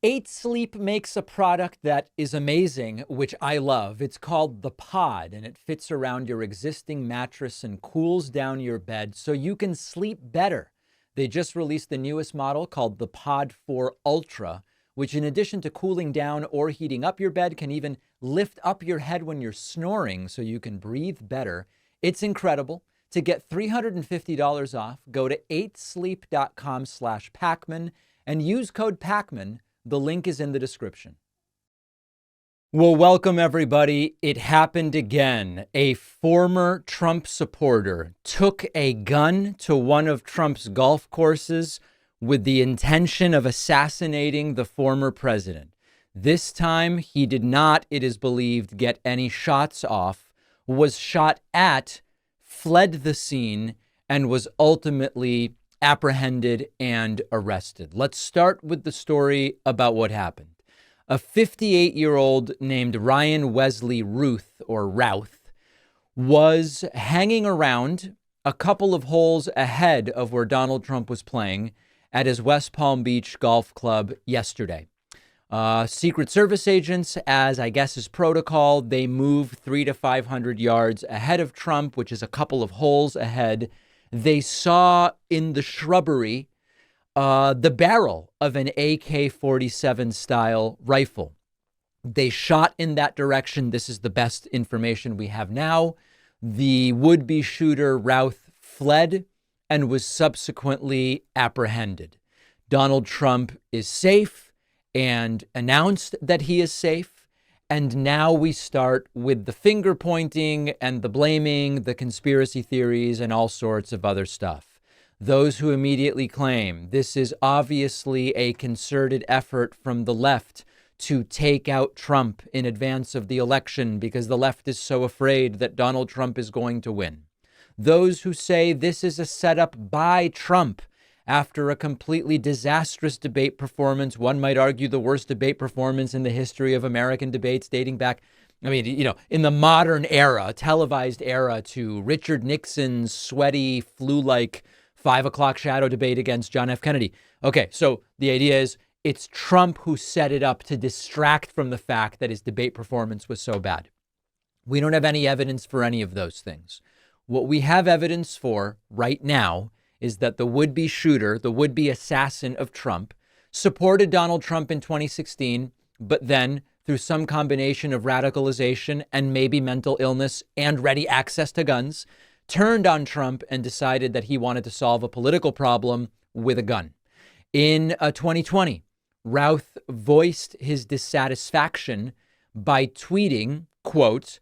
8 Sleep makes a product that is amazing, which I love. It's called the Pod, and it fits around your existing mattress and cools down your bed so you can sleep better. They just released the newest model called the Pod 4 Ultra, which in addition to cooling down or heating up your bed, can even lift up your head when you're snoring so you can breathe better. It's incredible. To get $350 off, go to 8sleep.com/Pacman and use code Pacman. The link is in the description. Well, welcome everybody. It happened again. A former Trump supporter took a gun to one of Trump's golf courses with the intention of assassinating the former president. This time he did not, it is believed, get any shots off, was shot at, fled the scene, and was ultimately apprehended and arrested. Let's start with the story about what happened. A 58-year-old named Ryan Wesley Routh was hanging around a couple of holes ahead of where Donald Trump was playing at his West Palm Beach golf club yesterday. Secret Service agents, as I guess is protocol, they move 300 to 500 yards ahead of Trump, which is a couple of holes ahead. They saw in the shrubbery the barrel of an AK-47 style rifle. They shot in that direction. This is the best information we have now. The would-be shooter, Routh, fled and was subsequently apprehended. Donald Trump is safe and announced that he is safe. And now we start with the finger pointing and the blaming, the conspiracy theories, and all sorts of other stuff. Those who immediately claim this is obviously a concerted effort from the left to take out Trump in advance of the election because the left is so afraid that Donald Trump is going to win. Those who say this is a setup by Trump after a completely disastrous debate performance, one might argue the worst debate performance in the history of American debates dating back, in the modern era, televised era, to Richard Nixon's sweaty, flu-like 5 o'clock shadow debate against John F. Kennedy. Okay, so the idea is it's Trump who set it up to distract from the fact that his debate performance was so bad. We don't have any evidence for any of those things. What we have evidence for right now is that the would-be shooter, the would-be assassin of Trump, supported Donald Trump in 2016, but then through some combination of radicalization and maybe mental illness and ready access to guns, turned on Trump and decided that he wanted to solve a political problem with a gun. In 2020, Routh voiced his dissatisfaction by tweeting, quote,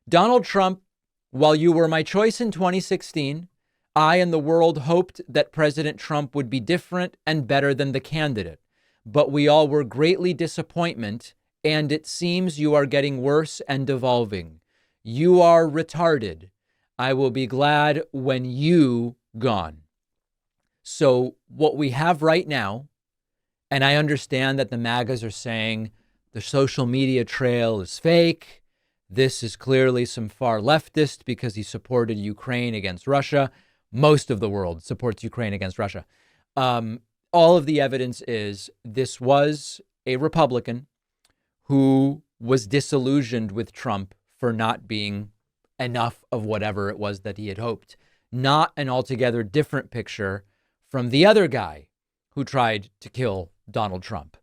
"Donald Trump, while you were my choice in 2016, I and the world hoped that President Trump would be different and better than the candidate. But we all were greatly disappointed, and it seems you are getting worse and devolving. You are retarded. I will be glad when you gone." So what we have right now, and I understand that the MAGAs are saying the social media trail is fake. This is clearly some far leftist because he supported Ukraine against Russia. Most of the world supports Ukraine against Russia. All of the evidence is this was a Republican who was disillusioned with Trump for not being enough of whatever it was that he had hoped. Not an altogether different picture from the other guy who tried to kill Donald Trump.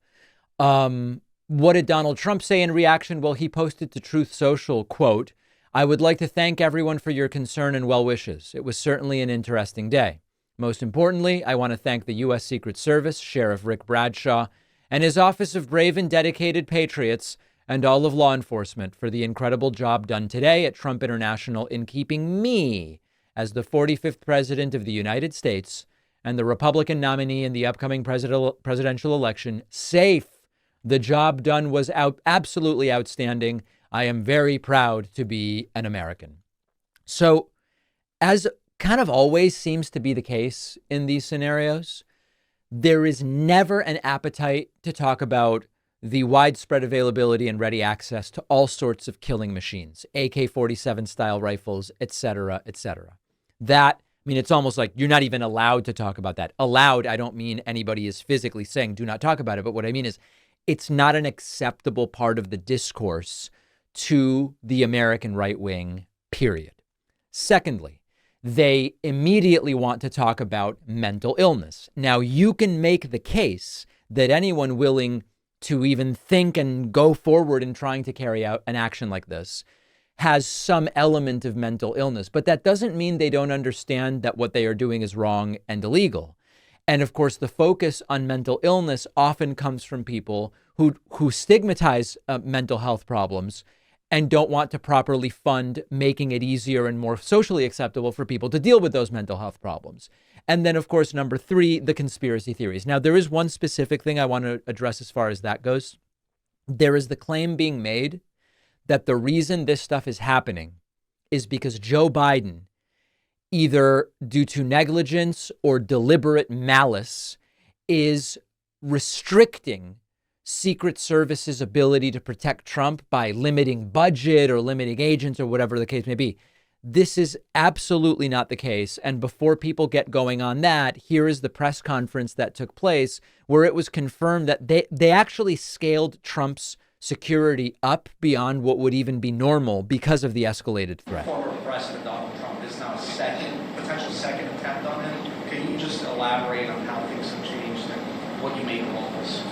What did Donald Trump say in reaction? Well, he posted to Truth Social, quote, "I would like to thank everyone for your concern and well wishes. It was certainly an interesting day. Most importantly, I want to thank the U.S. Secret Service, Sheriff Rick Bradshaw, and his Office of Brave and Dedicated Patriots, and all of law enforcement for the incredible job done today at Trump International in keeping me, as the 45th president of the United States and the Republican nominee in the upcoming presidential election, safe. The job done was absolutely outstanding. I am very proud to be an American." So, as kind of always seems to be the case in these scenarios, there is never an appetite to talk about the widespread availability and ready access to all sorts of killing machines, AK-47 style rifles, et cetera, et cetera. That, I mean, it's almost like you're not even allowed to talk about that. Allowed, I don't mean anybody is physically saying do not talk about it, but what I mean is it's not an acceptable part of the discourse to the American right wing, period. Secondly, they immediately want to talk about mental illness. Now, you can make the case that anyone willing to even think and go forward in trying to carry out an action like this has some element of mental illness, but that doesn't mean they don't understand that what they are doing is wrong and illegal. And of course, the focus on mental illness often comes from people who stigmatize mental health problems and don't want to properly fund making it easier and more socially acceptable for people to deal with those mental health problems. And then, of course, number three, the conspiracy theories. Now, there is one specific thing I want to address as far as that goes. There is the claim being made that the reason this stuff is happening is because Joe Biden, either due to negligence or deliberate malice, is restricting Secret Service's ability to protect Trump by limiting budget or limiting agents or whatever the case may be. This is absolutely not the case. And before people get going on that, here is the press conference that took place where it was confirmed that they actually scaled Trump's security up beyond what would even be normal because of the escalated threat. Former President Donald Trump is now potential second attempt on him. Can you just elaborate on how things have changed and what you make of all this?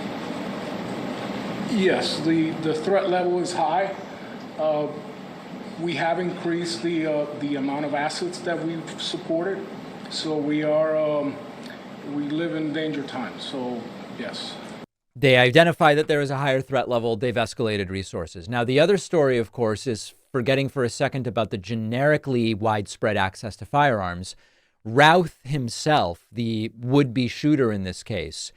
Yes, the threat level is high. We have increased the amount of assets that we've supported, so we live in danger times. So yes. They identify that there is a higher threat level. They've escalated resources. Now, the other story, of course, is forgetting for a second about the generically widespread access to firearms. Routh himself, the would-be shooter in this case,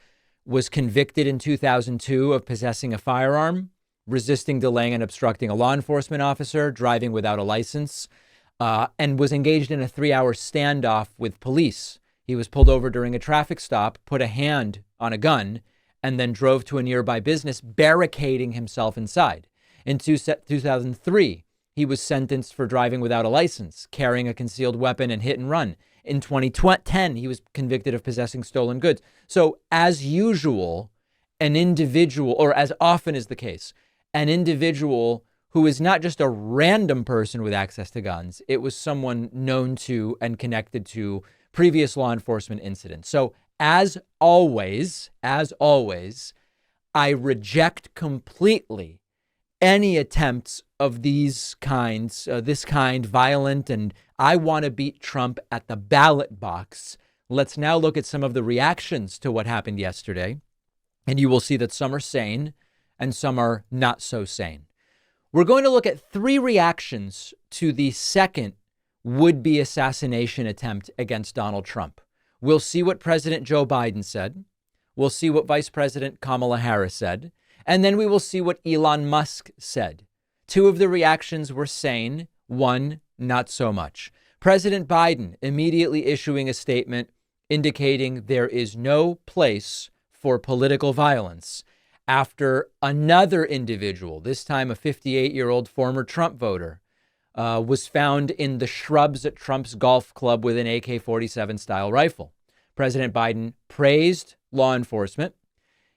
was convicted in 2002 of possessing a firearm, resisting, delaying, and obstructing a law enforcement officer, driving without a license, and was engaged in a 3-hour standoff with police. He was pulled over during a traffic stop, put a hand on a gun, and then drove to a nearby business, barricading himself inside. In 2003, he was sentenced for driving without a license, carrying a concealed weapon, and hit and run. In 2010, he was convicted of possessing stolen goods. So as usual, an individual, or as often is the case, an individual who is not just a random person with access to guns, it was someone known to and connected to previous law enforcement incidents. So as always, I reject completely any attempts of these kinds, this kind, violent, and I want to beat Trump at the ballot box. Let's now look at some of the reactions to what happened yesterday. And you will see that some are sane and some are not so sane. We're going to look at 3 reactions to the second would-be assassination attempt against Donald Trump. We'll see what President Joe Biden said. We'll see what Vice President Kamala Harris said. And then we will see what Elon Musk said. 2 of the reactions were sane, 1 not so much. President Biden immediately issuing a statement indicating there is no place for political violence after another individual, this time a 58-year-old former Trump voter, was found in the shrubs at Trump's golf club with an AK-47 style rifle. President Biden praised law enforcement.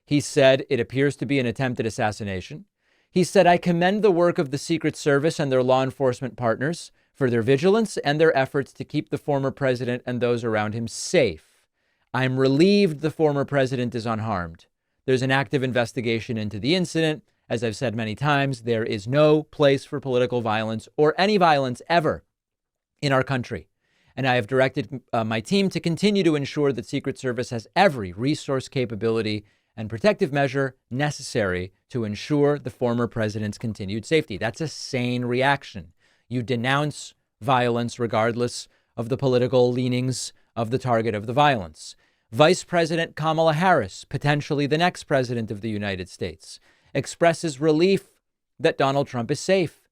He said it appears to be an attempted assassination. He said, I commend the work of the Secret Service and their law enforcement partners for their vigilance and their efforts to keep the former president and those around him safe. I'm relieved the former president is unharmed. There's an active investigation into the incident. As I've said many times, there is no place for political violence or any violence ever in our country. And I have directed my team to continue to ensure that Secret Service has every resource, capability, and protective measure necessary to ensure the former president's continued safety. That's a sane reaction. You denounce violence regardless of the political leanings of the target of the violence. Vice President Kamala Harris, potentially the next president of the United States, expresses relief that Donald Trump is safe.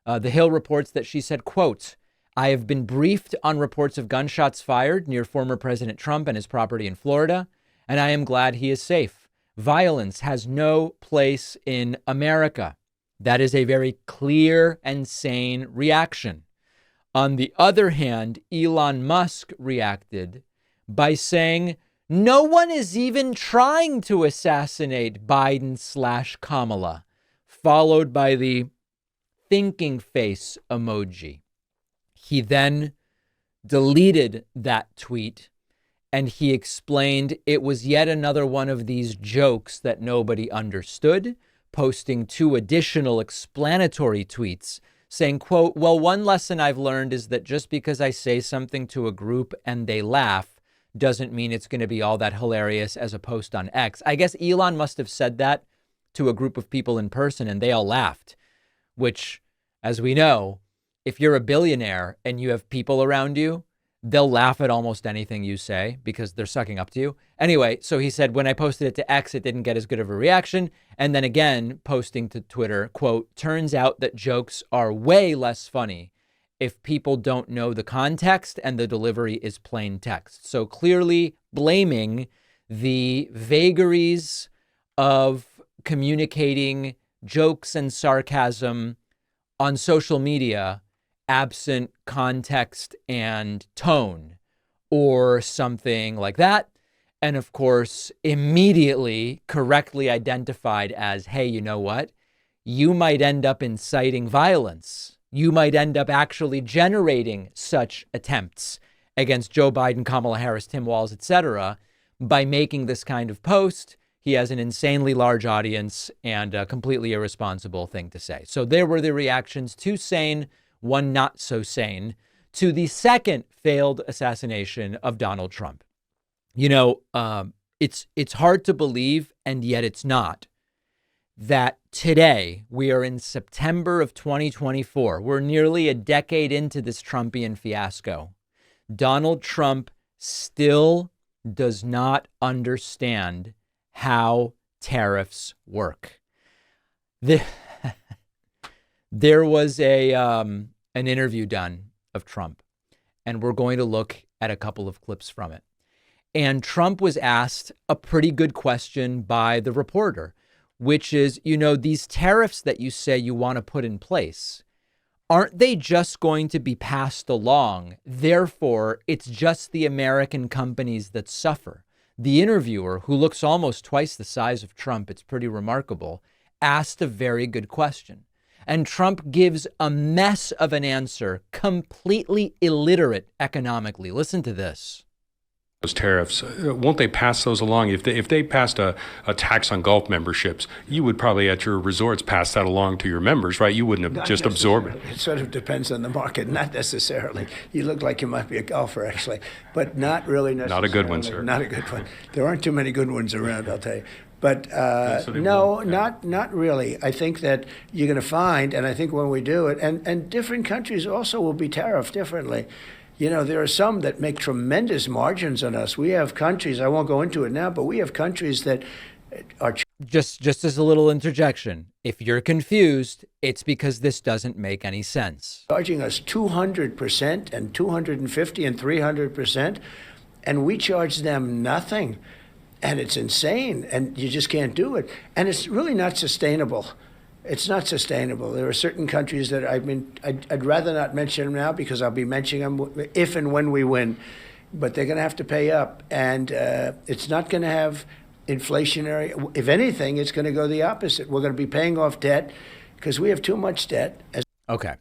The Hill reports that she said, quote, I have been briefed on reports of gunshots fired near former President Trump and his property in Florida, and I am glad he is safe. Violence has no place in America. That is a very clear and sane reaction. On the other hand, Elon Musk reacted by saying No one is even trying to assassinate Biden/Kamala, followed by the thinking face emoji. He then deleted that tweet, and he explained it was yet another one of these jokes that nobody understood, posting 2 additional explanatory tweets saying, quote, well, one lesson I've learned is that just because I say something to a group and they laugh doesn't mean it's going to be all that hilarious as a post on X. I guess Elon must have said that to a group of people in person and they all laughed, which, as we know, if you're a billionaire and you have people around you, they'll laugh at almost anything you say because they're sucking up to you. Anyway, so he said, when I posted it to X, it didn't get as good of a reaction. And then again, posting to Twitter, quote, turns out that jokes are way less funny if people don't know the context and the delivery is plain text. So clearly blaming the vagaries of communicating jokes and sarcasm on social media absent context and tone or something like that. And of course, immediately correctly identified as, hey, you know what? You might end up inciting violence. You might end up actually generating such attempts against Joe Biden, Kamala Harris, Tim Walz, etc. by making this kind of post. He has an insanely large audience and a completely irresponsible thing to say. So there were the reactions, 2 sane, 1 not so sane, to the second failed assassination of Donald Trump. You know, it's hard to believe, and yet it's not, that today we are in September of 2024. We're nearly a decade into this Trumpian fiasco. Donald Trump still does not understand how tariffs work. There was an interview done of Trump, and we're going to look at a couple of clips from it. And Trump was asked a pretty good question by the reporter, which is, you know, these tariffs that you say you want to put in place, aren't they just going to be passed along? Therefore, it's just the American companies that suffer. The interviewer, who looks almost twice the size of Trump, it's pretty remarkable, asked a very good question. And Trump gives a mess of an answer, completely illiterate economically. Listen to this. Those tariffs, won't they pass those along? If they passed a tax on golf memberships, you would probably at your resorts pass that along to your members, right? You wouldn't have Not just absorbed it. It sort of depends on the market, not necessarily. You look like you might be a golfer, actually, but not really necessarily. Not a good one, sir. Not a good one. There aren't too many good ones around, I'll tell you. But So they no, won't. not really. I think that you're going to find, and I think when we do it, and different countries also will be tariffed differently. You know, there are some that make tremendous margins on us. We have countries, I won't go into it now, but we have countries that are Just as a little interjection, if you're confused, it's because this doesn't make any sense. charging us 200% and 250 and 300%, and we charge them nothing. And it's insane, and you just can't do it. And it's really not sustainable. It's not sustainable. There are certain countries that I'd rather not mention them now because I'll be mentioning them if and when we win. But they're going to have to pay up, and it's not going to have inflationary. If anything, it's going to go the opposite. We're going to be paying off debt because we have too much debt. Okay.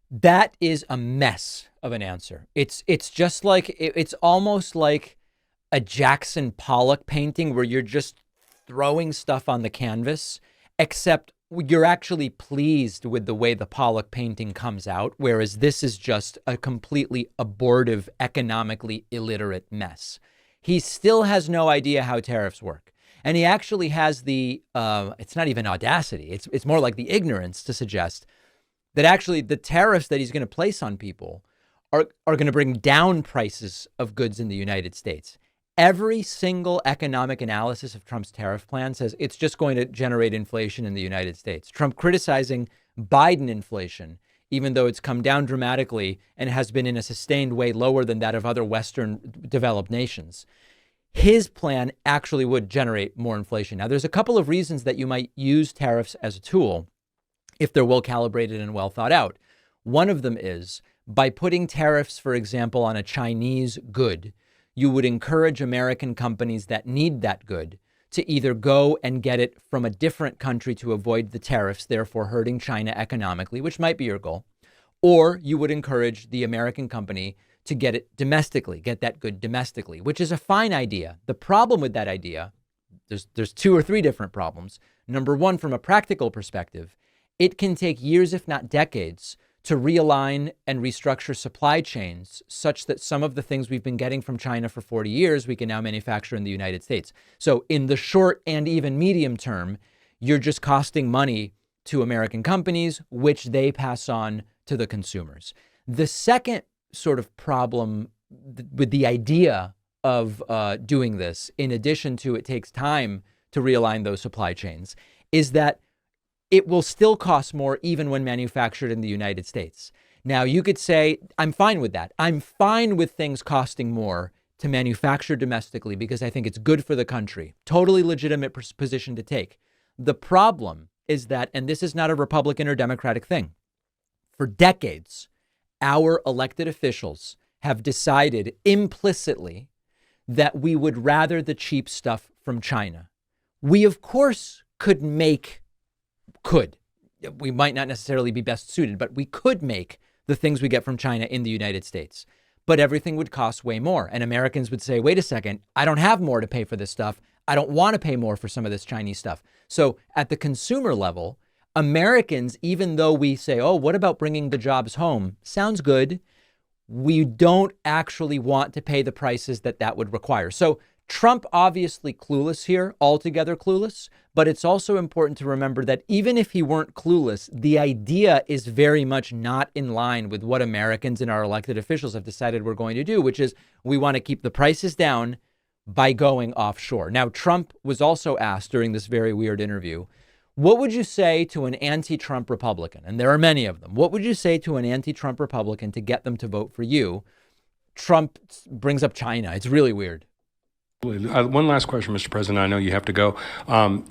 That is a mess of an answer. It's just like, it's almost like a Jackson Pollock painting where you're just throwing stuff on the canvas, except you're actually pleased with the way the Pollock painting comes out, whereas this is just a completely abortive, economically illiterate mess. He still has no idea how tariffs work. And he actually has the, it's not even audacity, it's more like the ignorance to suggest that actually the tariffs that he's going to place on people are going to bring down prices of goods in the United States. Every single economic analysis of Trump's tariff plan says it's just going to generate inflation in the United States. Trump criticizing Biden inflation, even though it's come down dramatically and has been in a sustained way lower than that of other Western developed nations. His plan actually would generate more inflation. Now, there's a couple of reasons that you might use tariffs as a tool if they're well calibrated and well thought out. One of them is by putting tariffs, for example, on a Chinese good, you would encourage American companies that need that good to either go and get it from a different country to avoid the tariffs, therefore hurting China economically, which might be your goal, or you would encourage the American company to get it domestically, get that good domestically, which is a fine idea. The problem with that idea, there's 2 or 3 different problems. Number one, from a practical perspective, it can take years, if not decades, to realign and restructure supply chains such that some of the things we've been getting from China for 40 years, we can now manufacture in the United States. So in the short and even medium term, you're just costing money to American companies, which they pass on to the consumers. The second sort of problem with the idea of doing this, in addition to it takes time to realign those supply chains, is that it will still cost more even when manufactured in the United States. Now, you could say, I'm fine with that. I'm fine with things costing more to manufacture domestically because I think it's good for the country. Totally legitimate position to take. The problem is that, and this is not a Republican or Democratic thing, for decades, our elected officials have decided implicitly that we would rather the cheap stuff from China. We, of course, we might not necessarily be best suited, but we could make the things we get from China in the United States. But everything would cost way more. And Americans would say, wait a second, I don't have more to pay for this stuff. I don't want to pay more for some of this Chinese stuff. So at the consumer level, Americans, even though we say, oh, what about bringing the jobs home? Sounds good. We don't actually want to pay the prices that would require. So Trump obviously clueless here, altogether clueless, but it's also important to remember that even if he weren't clueless, the idea is very much not in line with what Americans and our elected officials have decided we're going to do, which is we want to keep the prices down by going offshore. Now, Trump was also asked during this very weird interview, what would you say to an anti-Trump Republican? And there are many of them. What would you say to an anti-Trump Republican to get them to vote for you? Trump brings up China. It's really weird. One last question, Mr. President. I know you have to go.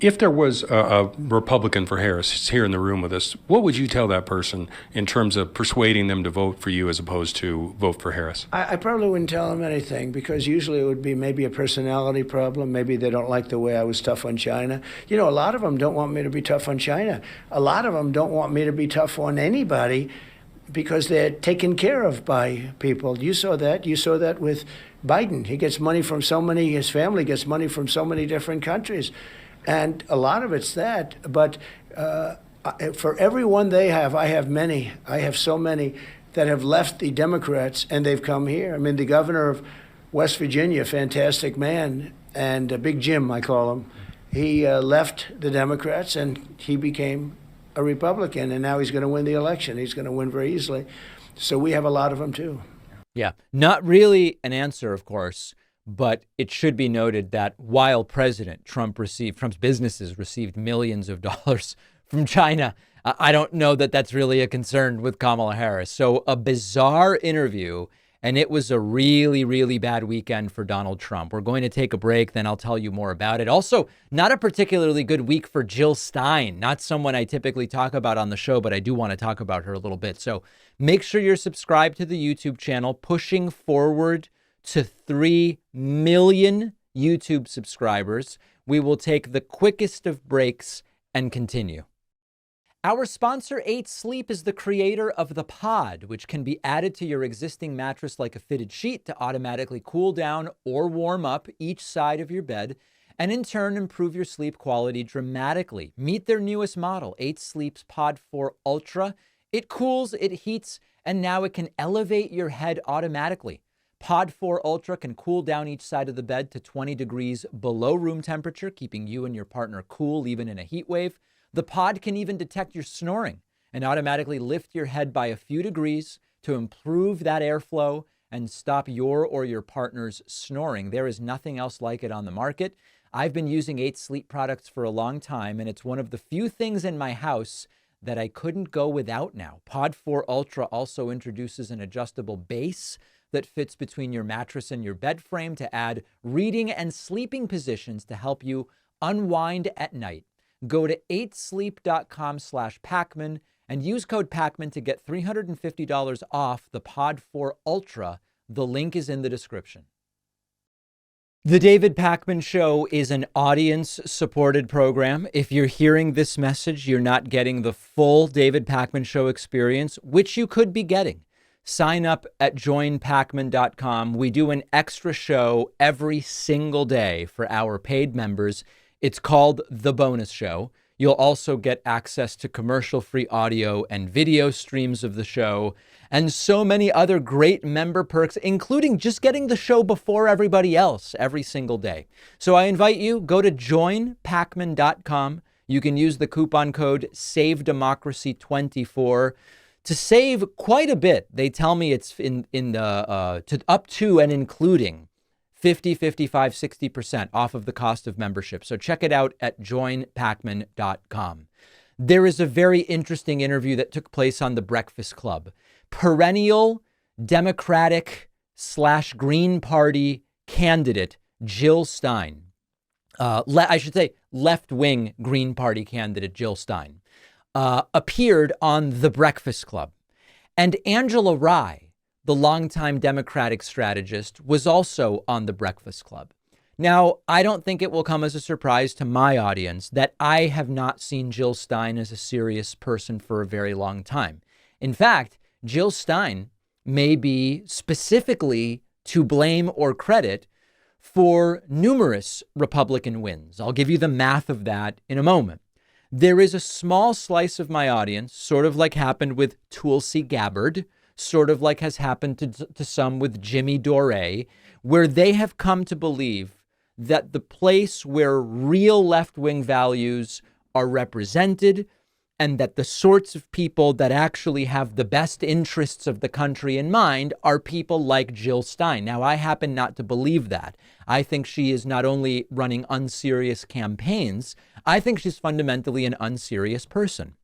If there was a Republican for Harris here in the room with us, what would you tell that person in terms of persuading them to vote for you as opposed to vote for Harris? I probably wouldn't tell them anything because usually it would be maybe a personality problem. Maybe they don't like the way I was tough on China. You know, a lot of them don't want me to be tough on China. A lot of them don't want me to be tough on anybody because they're taken care of by people. You saw that. You saw that with Biden. He gets money from so many, his family gets money from so many different countries. And a lot of it's that. But for everyone they have, I have many. I have so many that have left the Democrats and they've come here. I mean, the governor of West Virginia, fantastic man, and Big Jim, I call him, he left the Democrats and he became a Republican, and now he's going to win the election. He's going to win very easily. So we have a lot of them, too. Yeah, not really an answer, of course, but it should be noted that while President Trump's businesses received millions of dollars from China, I don't know that that's really a concern with Kamala Harris. So a bizarre interview, and it was a really, really bad weekend for Donald Trump. We're going to take a break, then I'll tell you more about it. Also, not a particularly good week for Jill Stein, not someone I typically talk about on the show, but I do want to talk about her a little bit. So make sure you're subscribed to the YouTube channel, pushing forward to 3 million YouTube subscribers. We will take the quickest of breaks and continue. Our sponsor, 8 Sleep, is the creator of the Pod, which can be added to your existing mattress like a fitted sheet to automatically cool down or warm up each side of your bed, and in turn improve your sleep quality dramatically. Meet their newest model, 8 Sleep's Pod 4 Ultra. It cools, it heats, and now it can elevate your head automatically. Pod 4 Ultra can cool down each side of the bed to 20 degrees below room temperature, keeping you and your partner cool even in a heat wave. The pod can even detect your snoring and automatically lift your head by a few degrees to improve that airflow and stop your or your partner's snoring. There is nothing else like it on the market. I've been using 8 Sleep products for a long time, and it's one of the few things in my house that I couldn't go without now. Pod 4 Ultra also introduces an adjustable base that fits between your mattress and your bed frame to add reading and sleeping positions to help you unwind at night. Go to 8sleep.com/Pacman and use code Pacman to get $350 off the Pod 4 Ultra. The link is in the description. The David Pakman Show is an audience-supported program. If you're hearing this message, you're not getting the full David Pakman Show experience, which you could be getting. Sign up at joinpakman.com. We do an extra show every single day for our paid members. It's called The Bonus Show. You'll also get access to commercial-free audio and video streams of the show and so many other great member perks, including just getting the show before everybody else every single day. So I invite you, go to joinpakman.com. You can use the coupon code SAVEDEMOCRACY24 to save quite a bit. They tell me it's to up to and including 50, 55, 60% off of the cost of membership. So check it out at joinpakman.com. There is a very interesting interview that took place on The Breakfast Club. Perennial Democratic/Green Party candidate Jill Stein, I should say left-wing Green Party candidate Jill Stein, appeared on The Breakfast Club. And Angela Rye, the longtime Democratic strategist, was also on The Breakfast Club. Now, I don't think it will come as a surprise to my audience that I have not seen Jill Stein as a serious person for a very long time. In fact, Jill Stein may be specifically to blame or credit for numerous Republican wins. I'll give you the math of that in a moment. There is a small slice of my audience, sort of like happened with Tulsi Gabbard, sort of like has happened to some with Jimmy Dore, where they have come to believe that the place where real left-wing values are represented and that the sorts of people that actually have the best interests of the country in mind are people like Jill Stein. Now, I happen not to believe that. I think she is not only running unserious campaigns, I think she's fundamentally an unserious person.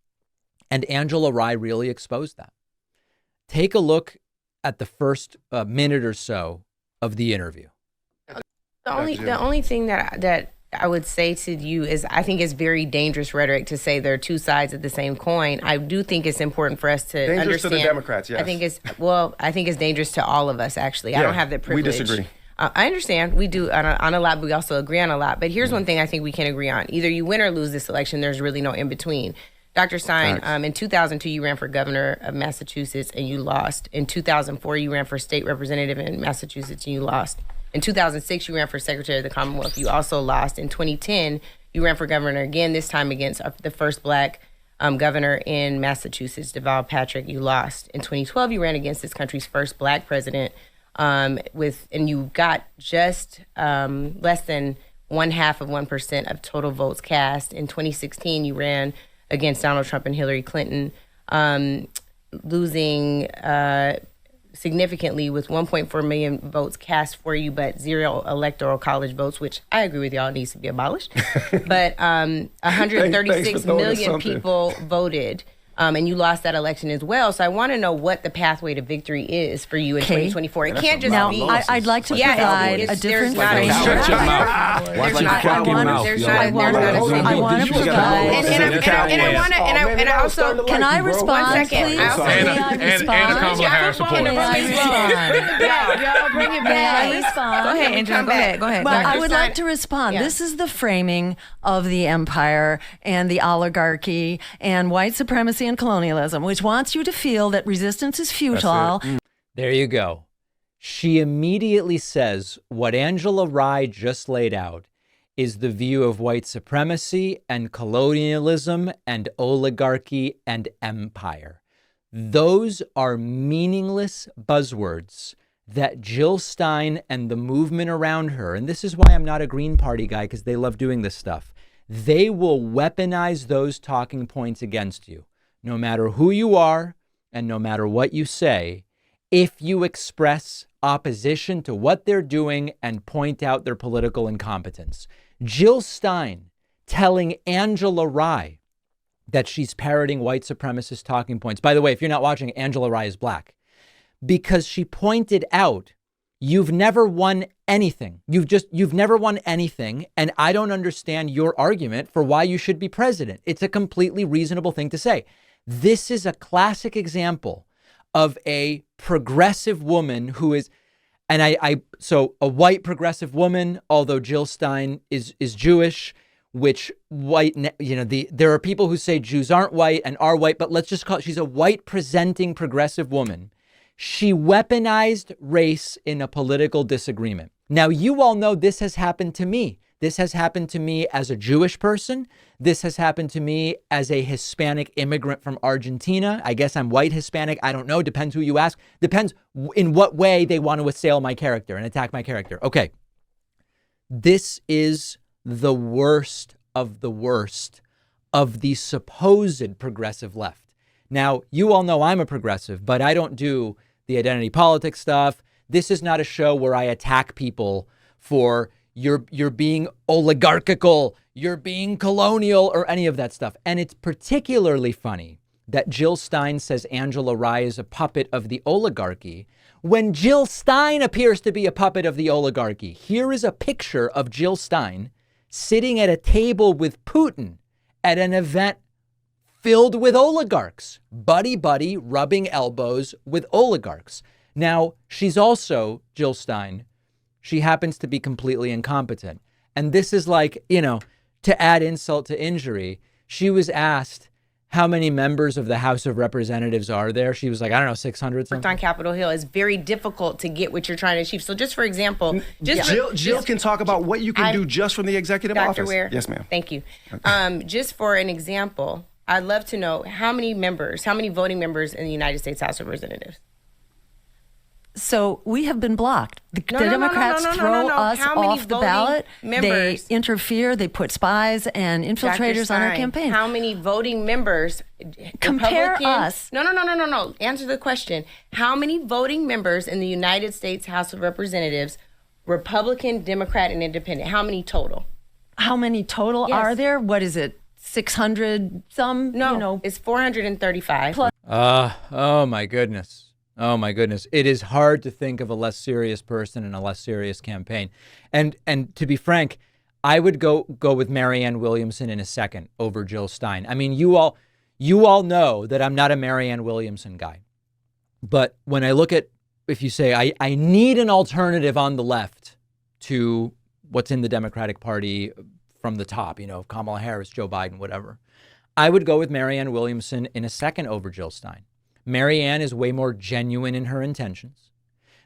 And Angela Rye really exposed that. Take a look at the first minute or so of the interview. The only thing that I would say to you is I think it's very dangerous rhetoric to say there are two sides of the same coin. I do think it's important for us to dangerous understand. To the Democrats, yes. I think it's dangerous to all of us, actually. Yeah, I don't have that privilege. We disagree. I understand. We do on a lot, but we also agree on a lot. But here's one thing I think we can agree on. Either you win or lose this election. There's really no in between. Dr. Stein, in 2002, you ran for governor of Massachusetts and you lost. In 2004, you ran for state representative in Massachusetts and you lost. In 2006, you ran for Secretary of the Commonwealth. You also lost. In 2010, you ran for governor again, this time against the first black governor in Massachusetts, Deval Patrick. You lost. In 2012, you ran against this country's first black president, and you got just less than 0.5% of total votes cast. In 2016, you ran against Donald Trump and Hillary Clinton, losing significantly with 1.4 million votes cast for you, but 0 electoral college votes, which I agree with y'all needs to be abolished. But 136 million people voted. And you lost that election as well. So I want to know what the pathway to victory is for you in 2024. It can't just be. Now, I'd like to provide a different frame. Shut your mouth. Watch your fucking mouth. I want to provide. And I also. Can I respond, please? May I respond? Go ahead, Angela. Go ahead. Well, I would like to respond. Yeah. This is the framing of the empire and the oligarchy and white supremacy and colonialism, which wants you to feel that resistance is futile. There you go. She immediately says what Angela Rye just laid out is the view of white supremacy and colonialism and oligarchy and empire. Those are meaningless buzzwords that Jill Stein and the movement around her, and this is why I'm not a Green Party guy, because they love doing this stuff, they will weaponize those talking points against you, no matter who you are and no matter what you say, if you express opposition to what they're doing and point out their political incompetence. Jill Stein telling Angela Rye that she's parroting white supremacist talking points. By the way, if you're not watching, Angela Rye is black. Because she pointed out, you've never won anything. You've never won anything. And I don't understand your argument for why you should be president. It's a completely reasonable thing to say. This is a classic example of a progressive woman who is, So a white progressive woman, although Jill Stein is Jewish, which there are people who say Jews aren't white and are white, but let's just call it, she's a white presenting progressive woman. She weaponized race in a political disagreement. Now, you all know this has happened to me. This has happened to me as a Jewish person. This has happened to me as a Hispanic immigrant from Argentina. I guess I'm white Hispanic. I don't know. Depends who you ask. Depends in what way they want to assail my character and attack my character. Okay. This is the worst of the supposed progressive left. Now, you all know I'm a progressive, but I don't do the identity politics stuff. This is not a show where I attack people for you're being oligarchical, you're being colonial, or any of that stuff. And it's particularly funny that Jill Stein says Angela Rye is a puppet of the oligarchy when Jill Stein appears to be a puppet of the oligarchy. Here is a picture of Jill Stein sitting at a table with Putin at an event filled with oligarchs, buddy, rubbing elbows with oligarchs. Now, she's also, Jill Stein, she happens to be completely incompetent. And this is like, to add insult to injury, she was asked how many members of the House of Representatives are there. She was like, I don't know, 600 something. On Capitol Hill, it's very difficult to get what you're trying to achieve. So just for example, Jill can talk about what you can do just from the executive Dr. office. Ware, yes, ma'am. Thank you. Just for an example, I'd love to know how many voting members in the United States House of Representatives? So we have been blocked. The Democrats throw us off the ballot. They interfere. They put spies and infiltrators on our campaign. How many voting members? Compare us. No. Answer the question. How many voting members in the United States House of Representatives, Republican, Democrat, and Independent? How many total? How many total are there? What is it? 600 some? No, it's 435. Plus. Oh my goodness. Oh my goodness. It is hard to think of a less serious person in a less serious campaign. And to be frank, I would go with Marianne Williamson in a second over Jill Stein. I mean, you all know that I'm not a Marianne Williamson guy. But when I look at, if you say, I need an alternative on the left to what's in the Democratic Party from the top, Kamala Harris, Joe Biden, whatever, I would go with Marianne Williamson in a second over Jill Stein. Marianne is way more genuine in her intentions.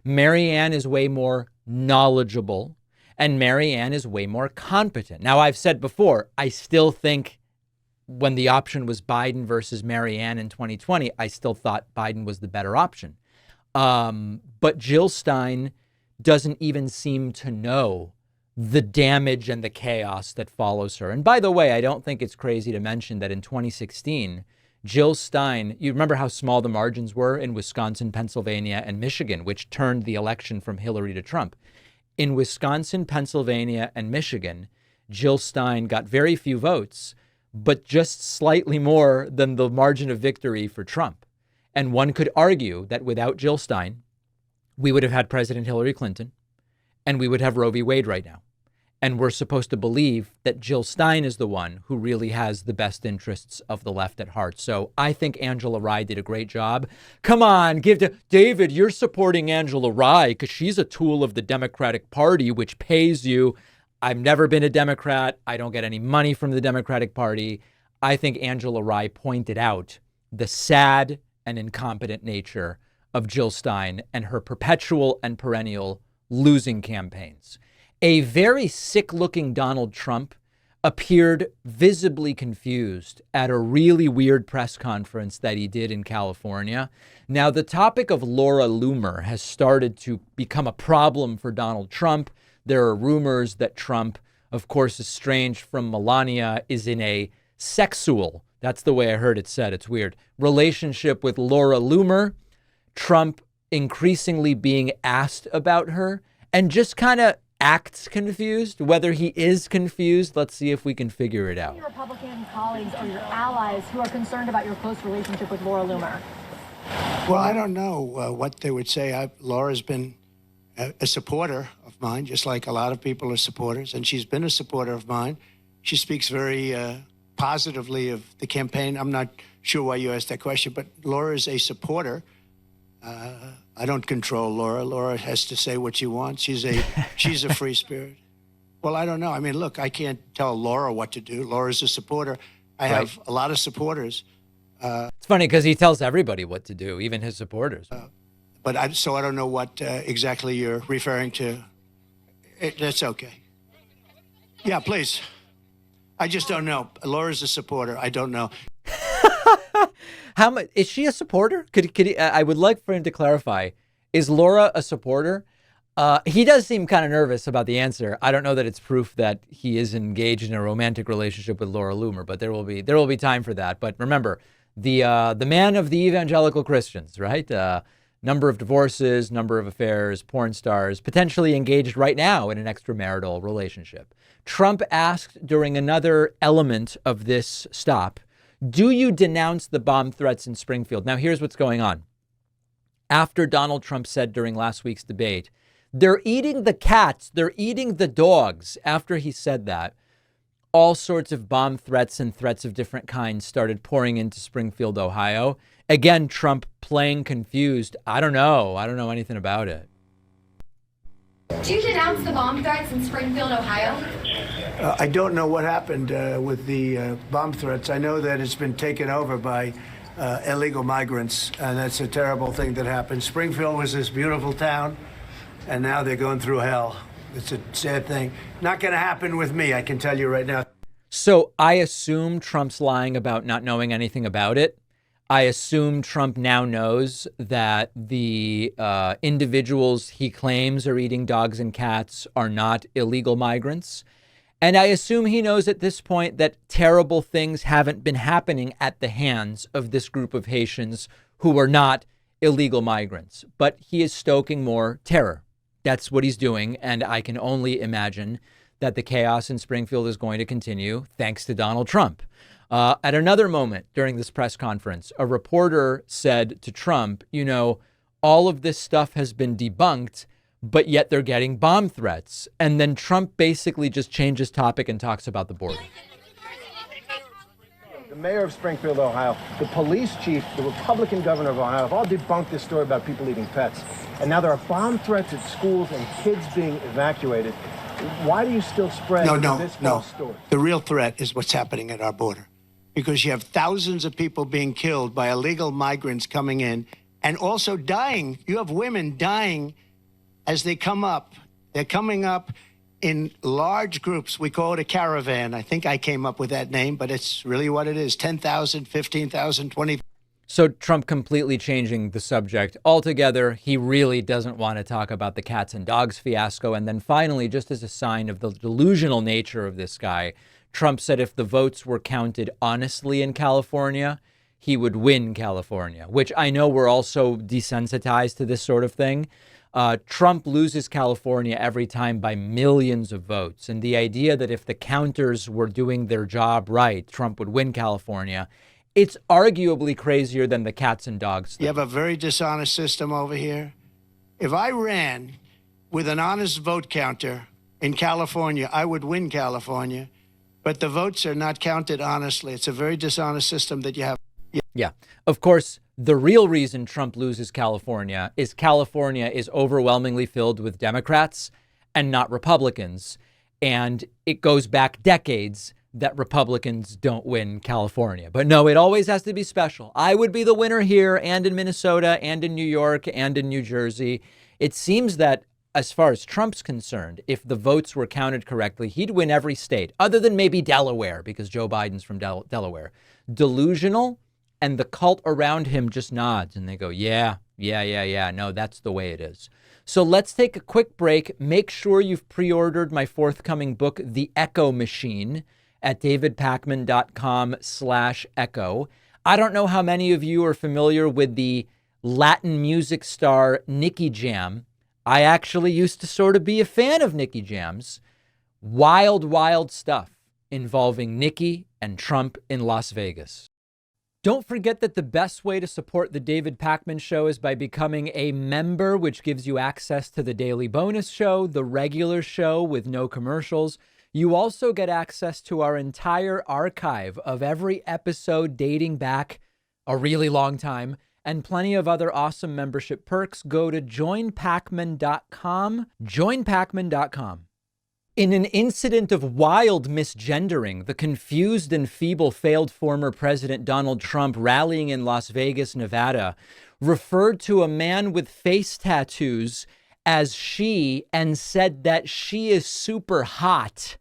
Marianne is way more knowledgeable. And Marianne is way more competent. Now, I've said before, I still think when the option was Biden versus Marianne in 2020, I still thought Biden was the better option. But Jill Stein doesn't even seem to know the damage and the chaos that follows her. And by the way, I don't think it's crazy to mention that in 2016, Jill Stein, you remember how small the margins were in Wisconsin, Pennsylvania, and Michigan, which turned the election from Hillary to Trump. In Wisconsin, Pennsylvania, and Michigan, Jill Stein got very few votes, but just slightly more than the margin of victory for Trump. And one could argue that without Jill Stein, we would have had President Hillary Clinton, and we would have Roe v. Wade right now. And we're supposed to believe that Jill Stein is the one who really has the best interests of the left at heart. So I think Angela Rye did a great job. Come on, David, you're supporting Angela Rye because she's a tool of the Democratic Party, which pays you. I've never been a Democrat. I don't get any money from the Democratic Party. I think Angela Rye pointed out the sad and incompetent nature of Jill Stein and her perpetual and perennial losing campaigns. A very sick-looking Donald Trump appeared visibly confused at a really weird press conference that he did in California. Now, the topic of Laura Loomer has started to become a problem for Donald Trump. There are rumors that Trump, of course, estranged from Melania, is in a sexual, that's the way I heard it said, it's weird, relationship with Laura Loomer. Trump increasingly being asked about her and just kind of acts confused. Whether he is confused, let's see if we can figure it out. Your Republican colleagues or your allies who are concerned about your close relationship with Laura Loomer? Well, I don't know what they would say. Laura's been a supporter of mine, just like a lot of people are supporters, and she's been a supporter of mine. She speaks very positively of the campaign. I'm not sure why you asked that question, but Laura is a supporter. I don't control Laura. Laura has to say what she wants. She's a free spirit. Well, I don't know. I mean, look, I can't tell Laura what to do. Laura's a supporter. I have a lot of supporters. It's funny because he tells everybody what to do, even his supporters. But I don't know what exactly you're referring to. That's okay. Yeah, please. I just don't know. Laura's a supporter. I don't know. How much is she a supporter? Could he, I would like for him to clarify. Is Laura a supporter? He does seem kind of nervous about the answer. I don't know that it's proof that he is engaged in a romantic relationship with Laura Loomer, but there will be time for that. But remember, the man of the evangelical Christians, right? Number of divorces, number of affairs, porn stars, potentially engaged right now in an extramarital relationship. Trump asked during another element of this stop, do you denounce the bomb threats in Springfield? Now, here's what's going on. After Donald Trump said during last week's debate, they're eating the cats, they're eating the dogs. After he said that, all sorts of bomb threats and threats of different kinds started pouring into Springfield, Ohio. Again, Trump playing confused. I don't know anything about it. Do you denounce the bomb threats in Springfield, Ohio? I don't know what happened with the bomb threats. I know that it's been taken over by illegal migrants, and that's a terrible thing that happened. Springfield was this beautiful town, and now they're going through hell. It's a sad thing. Not going to happen with me, I can tell you right now. So I assume Trump's lying about not knowing anything about it. I assume Trump now knows that the individuals he claims are eating dogs and cats are not illegal migrants. And I assume he knows at this point that terrible things haven't been happening at the hands of this group of Haitians who are not illegal migrants. But he is stoking more terror. That's what he's doing. And I can only imagine that the chaos in Springfield is going to continue thanks to Donald Trump. At another moment during this press conference, a reporter said to Trump, you know, all of this stuff has been debunked, but yet they're getting bomb threats. And then Trump basically just changes topic and talks about the border. The mayor of Springfield, Ohio, the police chief, the Republican governor of Ohio have all debunked this story about people eating pets. And now there are bomb threats at schools and kids being evacuated. Why do you still spread this false story? The real threat is what's happening at our border, because you have thousands of people being killed by illegal migrants coming in and also dying. You have women dying as they come up. They're coming up in large groups. We call it a caravan. I think I came up with that name, but it's really what it is. 10,000, 15,000, 20,000. So Trump completely changing the subject altogether. He really doesn't want to talk about the cats and dogs fiasco. And then finally, just as a sign of the delusional nature of this guy, Trump said if the votes were counted honestly in California, he would win California, which I know we're also desensitized to this sort of thing. Trump loses California every time by millions of votes. And the idea that if the counters were doing their job right, Trump would win California, it's arguably crazier than the cats and dogs thing. You have a very dishonest system over here. If I ran with an honest vote counter in California, I would win California. But the votes are not counted honestly. It's a very dishonest system that you have. Yeah. Of course, the real reason Trump loses California is overwhelmingly filled with Democrats and not Republicans. And it goes back decades that Republicans don't win California. But no, it always has to be special. I would be the winner here and in Minnesota and in New York and in New Jersey. It seems that as far as Trump's concerned, if the votes were counted correctly, he'd win every state other than maybe Delaware because Joe Biden's from Delaware. Delusional. And the cult around him just nods and they go, yeah. No, that's the way it is. So let's take a quick break. Make sure you've pre-ordered my forthcoming book, The Echo Machine, at davidpakman.com/echo. I don't know how many of you are familiar with the Latin music star Nicky Jam. I actually used to sort of be a fan of Nicky Jam's. Wild stuff involving Nicky and Trump in Las Vegas. Don't forget that the best way to support the David Pakman Show is by becoming a member, which gives you access to the daily bonus show, the regular show with no commercials. You also get access to our entire archive of every episode dating back a really long time, and plenty of other awesome membership perks, go to joinpacman.com. Joinpacman.com. In an incident of wild misgendering, the confused and feeble failed former President Donald Trump, rallying in Las Vegas, Nevada, referred to a man with face tattoos as she and said that she is super hot.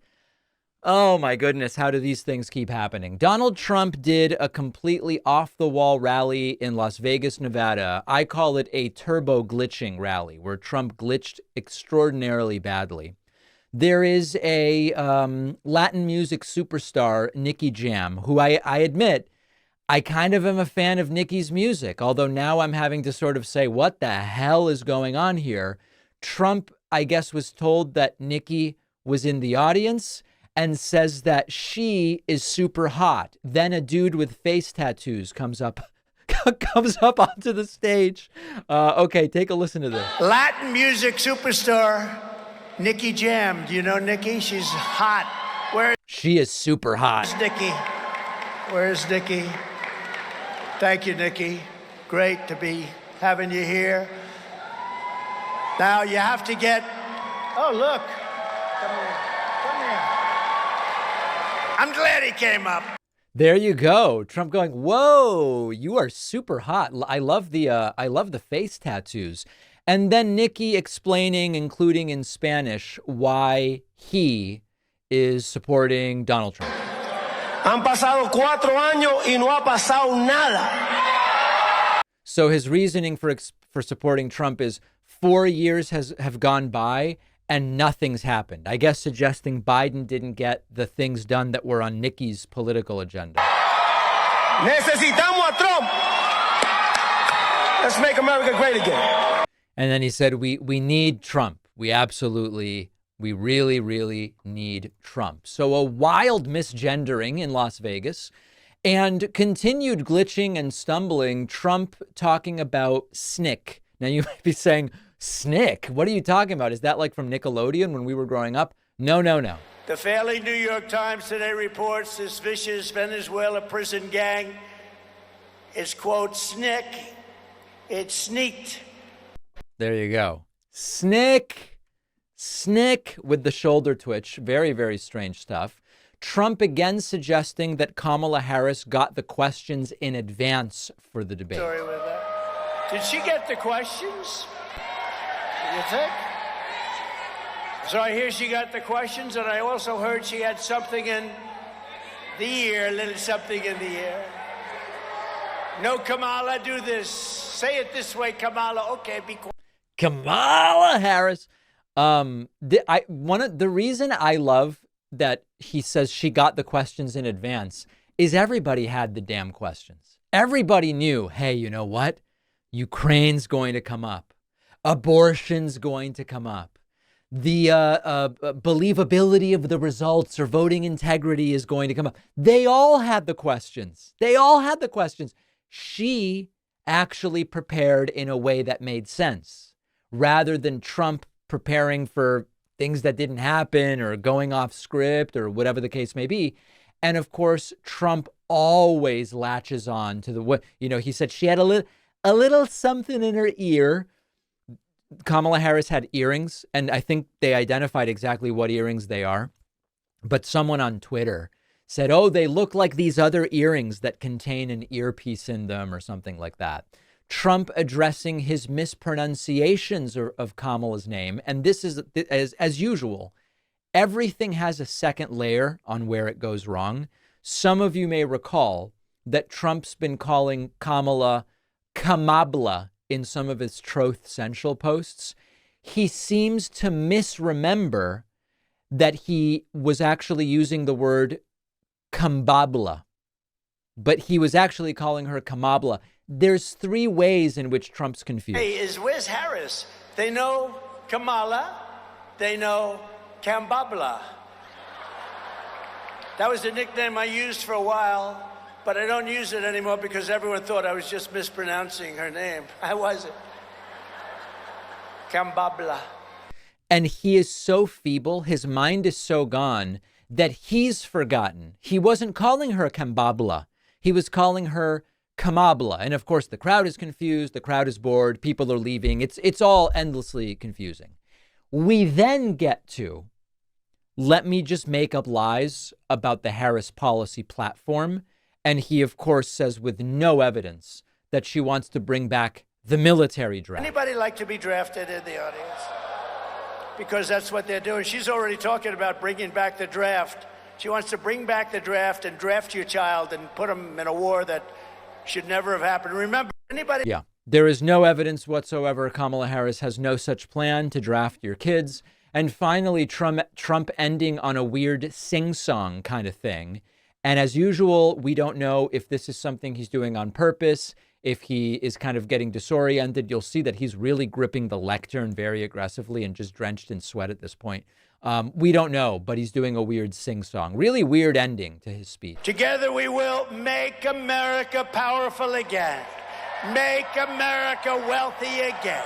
Oh my goodness, how do these things keep happening? Donald Trump did a completely off-the-wall rally in Las Vegas, Nevada. I call it a turbo glitching rally, where Trump glitched extraordinarily badly. There is a Latin music superstar, Nicky Jam, who I admit, I kind of am a fan of Nicky's music, although now I'm having to sort of say, what the hell is going on here? Trump, I guess, was told that Nicky was in the audience and says that she is super hot. Then a dude with face tattoos comes up onto the stage. Okay, take a listen to this. Latin music superstar, Nicky Jam. Do you know Nicky? She's hot. She is super hot. Where's Nicky? Where's Nicky? Thank you, Nicky. Great to be having you here. Now you have to get, oh, look. Come here. Come here. I'm glad he came up. There you go. Trump going, whoa, you are super hot. I love the face tattoos. And then Nicky explaining, including in Spanish, why he is supporting Donald Trump. Han pasado 4 años y no ha pasado nada. So his reasoning for supporting Trump is 4 years have gone by and nothing's happened. I guess suggesting Biden didn't get the things done that were on Nicky's political agenda. Necesitamos a Trump. Let's make America great again. And then he said, we need Trump. We really, really need Trump. So a wild misgendering in Las Vegas and continued glitching and stumbling. Trump talking about SNCC. Now you might be saying, SNCC? What are you talking about? Is that like from Nickelodeon when we were growing up? No. The failing New York Times today reports this vicious Venezuela prison gang is, quote, SNCC. It sneaked. There you go. SNCC with the shoulder twitch. Very, very strange stuff. Trump again suggesting that Kamala Harris got the questions in advance for the debate. Sorry with that. Did she get the questions? You think? So I hear she got the questions, and I also heard she had something in the ear, a little something in the ear. No, Kamala, do this. Say it this way, Kamala. Okay, be quiet. Kamala Harris. The reason I love that he says she got the questions in advance is everybody had the damn questions. Everybody knew, hey, you know what? Ukraine's going to come up. Abortion's going to come up. The believability of the results or voting integrity is going to come up. They all had the questions. She actually prepared in a way that made sense, rather than Trump preparing for things that didn't happen or going off script or whatever the case may be. And of course, Trump always latches on to he said she had a little something in her ear. Kamala Harris had earrings, and I think they identified exactly what earrings they are. But someone on Twitter said, oh, they look like these other earrings that contain an earpiece in them or something like that. Trump addressing his mispronunciations of Kamala's name. And this is, as usual, everything has a second layer on where it goes wrong. Some of you may recall that Trump's been calling Kamala Kamabla in some of his Truth Central posts. He seems to misremember that he was actually using the word Kambabla, but he was actually calling her Kamabla. There's 3 ways in which Trump's confused. Hey, where's Harris? They know Kamala. They know Kambabla. That was the nickname I used for a while, but I don't use it anymore because everyone thought I was just mispronouncing her name. I wasn't. Kambabla. And he is so feeble, his mind is so gone, that he's forgotten. He wasn't calling her Kambabla. He was calling her Kamabla. And of course, the crowd is confused. The crowd is bored. People are leaving. It's all endlessly confusing. We then get to, let me just make up lies about the Harris policy platform. And he, of course, says with no evidence that she wants to bring back the military draft. Anybody like to be drafted in the audience? Because that's what they're doing. She's already talking about bringing back the draft. She wants to bring back the draft and draft your child and put him in a war that should never have happened. Remember, anybody... Yeah, there is no evidence whatsoever. Kamala Harris has no such plan to draft your kids. And finally, Trump ending on a weird sing-song kind of thing. And as usual, we don't know if this is something he's doing on purpose, if he is kind of getting disoriented. You'll see that he's really gripping the lectern very aggressively and just drenched in sweat at this point. We don't know, but he's doing a weird sing-song. Really weird ending to his speech. Together we will make America powerful again. Make America wealthy again.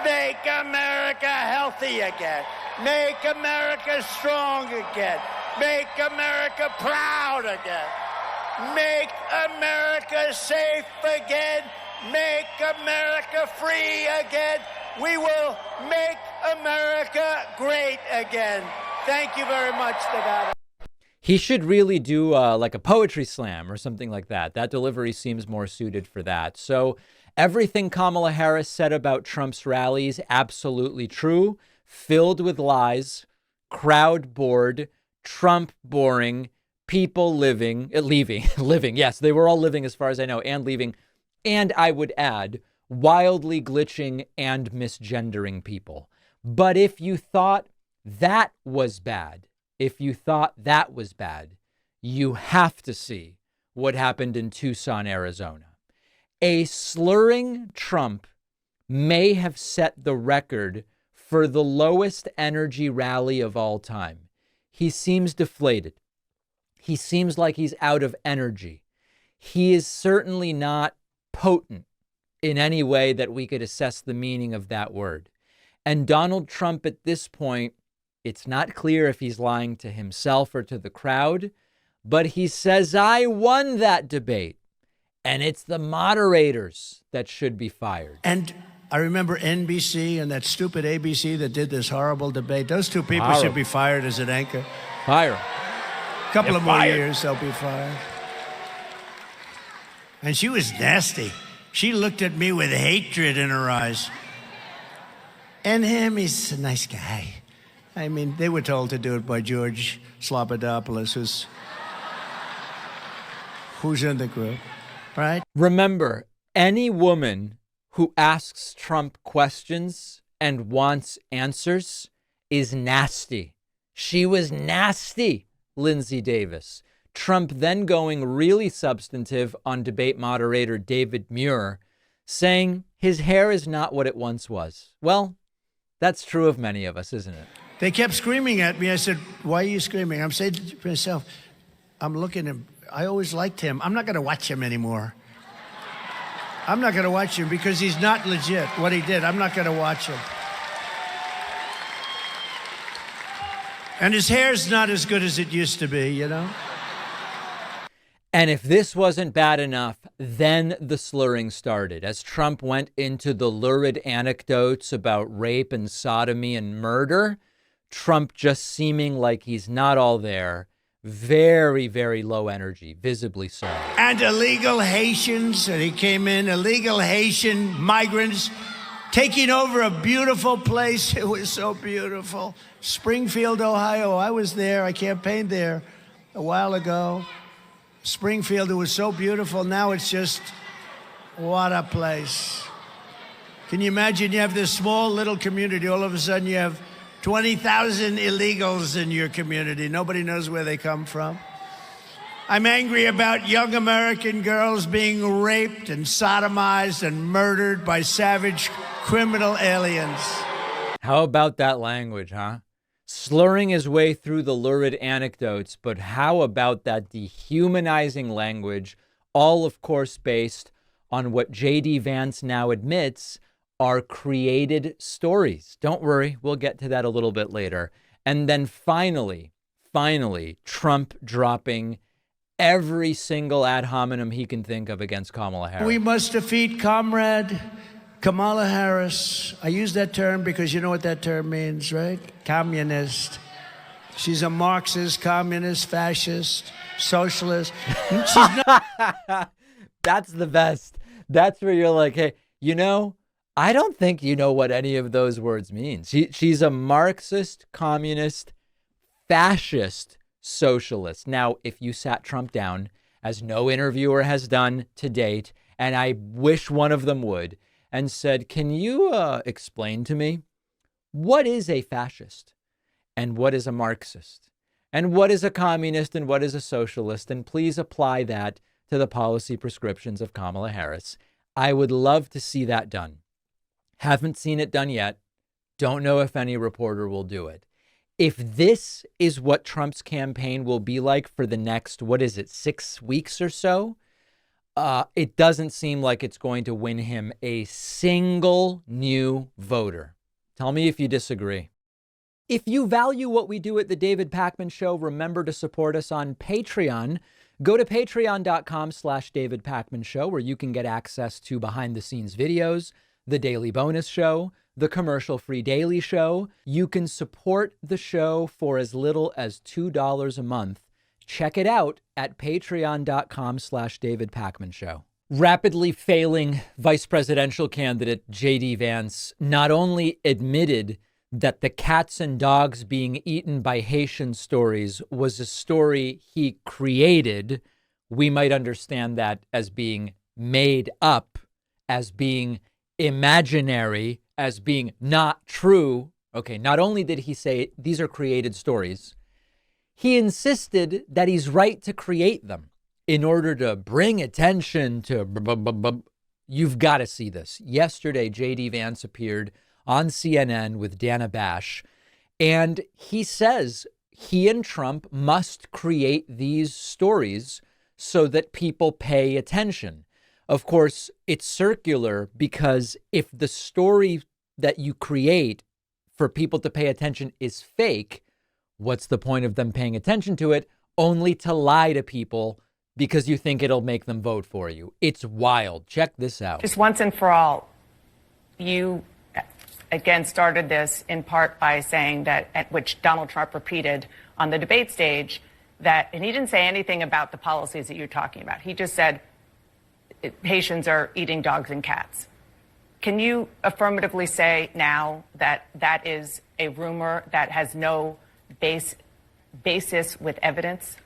Make America healthy again. Make America strong again. Make America proud again. Make America safe again. Make America free again. We will make America great again. Thank you very much, Nevada. He should really do like a poetry slam or something like that. That delivery seems more suited for that. So everything Kamala Harris said about Trump's rallies, absolutely true, filled with lies, crowd bored, Trump boring, people leaving. Yes, they were all living as far as I know, and leaving. And I would add, wildly glitching and misgendering people. But if you thought that was bad, you have to see what happened in Tucson, Arizona. A slurring Trump may have set the record for the lowest energy rally of all time. He seems deflated. He seems like he's out of energy. He is certainly not potent in any way that we could assess the meaning of that word. And Donald Trump at this point, it's not clear if he's lying to himself or to the crowd, but he says, I won that debate. And it's the moderators that should be fired. And I remember NBC and that stupid ABC that did this horrible debate. Those two people should be fired as an anchor. Fire 'em. A couple of more years, they'll be fired. And she was nasty. She looked at me with hatred in her eyes. And him, he's a nice guy. I mean, they were told to do it by George Slobodanopoulos, who's in the group, right? Remember, any woman who asks Trump questions and wants answers is nasty. She was nasty, Lindsay Davis. Trump then going really substantive on debate moderator David Muir, saying his hair is not what it once was. Well, that's true of many of us, isn't it? They kept screaming at me. I said, why are you screaming? I'm saying to myself, I'm looking at him. I always liked him. I'm not going to watch him anymore. I'm not going to watch him because he's not legit, what he did. I'm not going to watch him. And his hair's not as good as it used to be, you know? And if this wasn't bad enough, then the slurring started as Trump went into the lurid anecdotes about rape and sodomy and murder. Trump just seeming like he's not all there. Very, very low energy, visibly so. And illegal Haitians, and he came in, illegal Haitian migrants taking over a beautiful place. It was so beautiful. Springfield, Ohio. I was there. I campaigned there a while ago. Springfield, it was so beautiful. Now it's just, what a place. Can you imagine you have this small little community, all of a sudden you have 20,000 illegals in your community. Nobody knows where they come from. I'm angry about young American girls being raped and sodomized and murdered by savage criminal aliens. How about that language, huh? Slurring his way through the lurid anecdotes, but how about that dehumanizing language, all of course based on what J.D. Vance now admits are created stories. Don't worry, we'll get to that a little bit later. And then finally, Trump dropping every single ad hominem he can think of against Kamala Harris. We must defeat Comrade Kamala Harris. I use that term because you know what that term means, right? Communist. She's a Marxist, communist, fascist, socialist. She's not. That's the best. That's where you're like, hey, you know, I don't think you know what any of those words mean. She's a Marxist, communist, fascist, socialist. Now, if you sat Trump down, as no interviewer has done to date, and I wish one of them would, and said, can you explain to me what is a fascist and what is a Marxist and what is a communist and what is a socialist? And please apply that to the policy prescriptions of Kamala Harris. I would love to see that done. Haven't seen it done yet. Don't know if any reporter will do it. If this is what Trump's campaign will be like for the next, 6 weeks or so, it doesn't seem like it's going to win him a single new voter. Tell me if you disagree. If you value what we do at the David Pakman Show, remember to support us on Patreon. Go to patreon.com/David Pakman Show, where you can get access to behind the scenes videos, the daily bonus show, the commercial-free daily show. You can support the show for as little as $2 a month. Check it out at patreon.com/David Pakman Show. Rapidly failing vice presidential candidate J.D. Vance not only admitted that the cats and dogs being eaten by Haitian stories was a story he created. We might understand that as being made up, as being imaginary, as being not true. Okay, not only did he say these are created stories, he insisted that he's right to create them in order to bring attention to. You've got to see this. Yesterday, J.D. Vance appeared on CNN with Dana Bash, and he says he and Trump must create these stories so that people pay attention. Of course, it's circular because if the story that you create for people to pay attention is fake, what's the point of them paying attention to it? Only to lie to people because you think it'll make them vote for you. It's wild. Check this out. Just once and for all, you again started this in part by saying that, at which Donald Trump repeated on the debate stage, that, and he didn't say anything about the policies that you're talking about. He just said Haitians are eating dogs and cats. Can you affirmatively say now that that is a rumor that has no basis with evidence?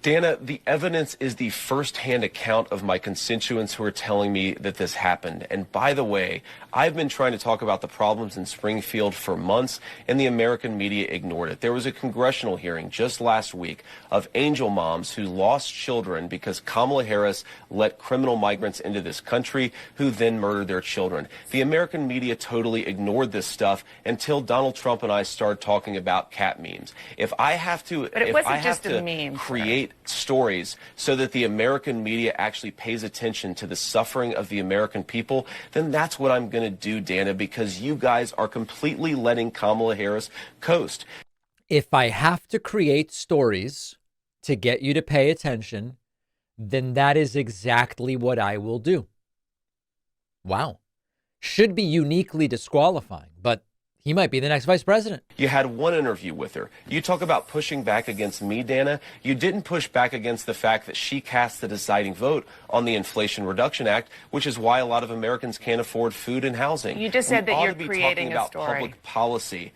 Dana, the evidence is the first-hand account of my constituents who are telling me that this happened. And by the way, I've been trying to talk about the problems in Springfield for months, and the American media ignored it. There was a congressional hearing just last week of angel moms who lost children because Kamala Harris let criminal migrants into this country who then murdered their children. The American media totally ignored this stuff until Donald Trump and I started talking about cat memes. If I have to, but it wasn't just a meme, create stories so that the American media actually pays attention to the suffering of the American people, then that's what I'm going to do, Dana, because you guys are completely letting Kamala Harris coast. If I have to create stories to get you to pay attention, then that is exactly what I will do. Wow. Should be uniquely disqualifying, but he might be the next vice president. You had one interview with her. You talk about pushing back against me, Dana. You didn't push back against the fact that she cast the deciding vote on the Inflation Reduction Act, which is why a lot of Americans can't afford food and housing. You just said that you're creating a story. Public policy.